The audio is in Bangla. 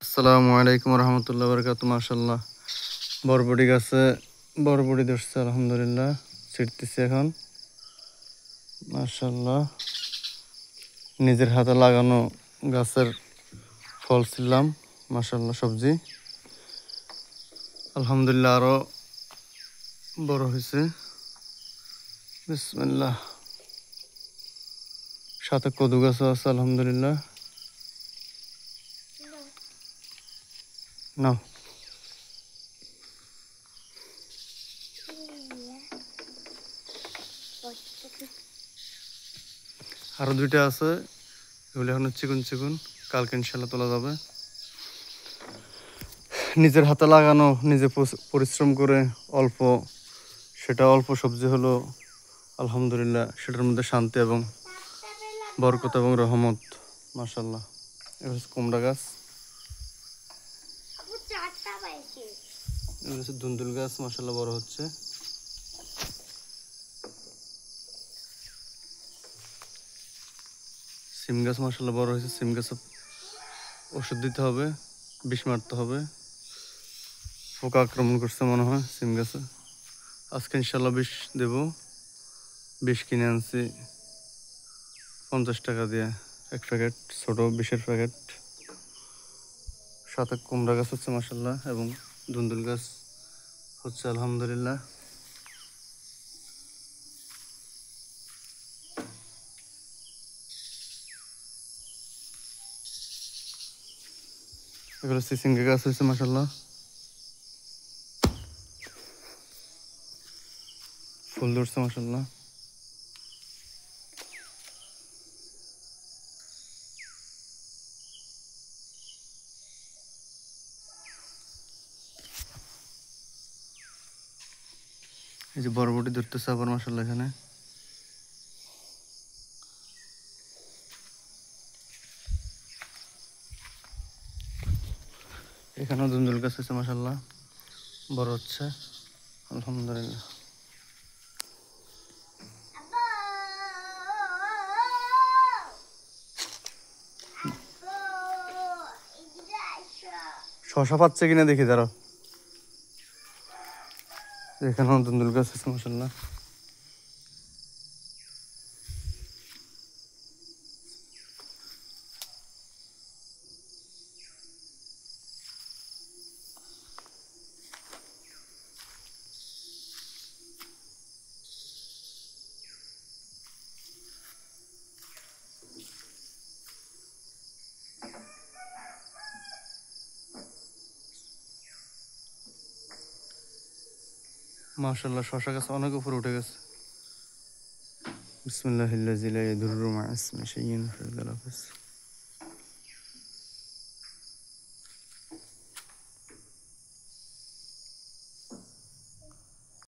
আসসালামু আলাইকুম রহমতুল্লাহ বরকাত। মাশাল্লাহ বরবটি গাছে বরবটি ধরছে আলহামদুলিল্লাহ। ছিটতেছি এখন মাশাল্লাহ। নিজের হাতে লাগানো গাছের ফল ছিলাম মাশাল্লাহ। সবজি আলহামদুলিল্লাহ আরো বড় হয়েছে। বিসমিল্লাহ। সাথে কদু গাছও আছে আলহামদুলিল্লাহ। না আরো দুইটা আছে, এগুলো এখন চিকুন চিকুন, কালকে ইনশাল্লাহ তোলা যাবে। নিজের হাতে লাগানো, নিজে পরিশ্রম করে অল্প, সেটা অল্প সবজি হলো আলহামদুলিল্লাহ, সেটার মধ্যে শান্তি এবং বরকত এবং রহমত মাশাল্লাহ। এটা হচ্ছে কুমড়া গাছ, এটা হচ্ছে ধুন্দুল গাছ মাশাল্লাহ বড় হচ্ছে। সিম গাছ মাশাল্লাহ বড় হয়েছে। সিম গাছে ওষুধ দিতে হবে, বিষ মারতে হবে, পোকা আক্রমণ করছে মনে হয় সিম গাছে। আজকে ইনশাল্লাহ বিষ দেব। বিষ কিনে আনছি 50 টাকা দিয়ে, এক প্যাকেট ছোট বিষের প্যাকেট। সাথে কুমড়া গাছ হচ্ছে মাশাল্লাহ এবং ধুন্দুল গাছ হচ্ছে আলহামদুলিল্লাহ। এগুলো চিচিঙ্গা গাছ হয়েছে মাশাল্লাহ, ফুল ধরছে মাশাল্লাহ। এই যে বরবটি ধরতেছে আবার মাশাল্লাহ এখানে। এখানেও ধুন্দুল গাছ হয়েছে মাশাল্লাহ, বড় হচ্ছে আলহামদুলিল্লাহ। শশা পাচ্ছে কিনা দেখি দাঁড়াও। এখানেও ধুন্দুল গাছ হয়েছে মাশাল্লাহ। মাশাল্লাহ শশা গাছ অনেক উপরে উঠে গেছে। বিসমিল্লাহিল্লাযী লা ইয়াদুররু মা ইসমিহি শাইউন ফিল আরদি।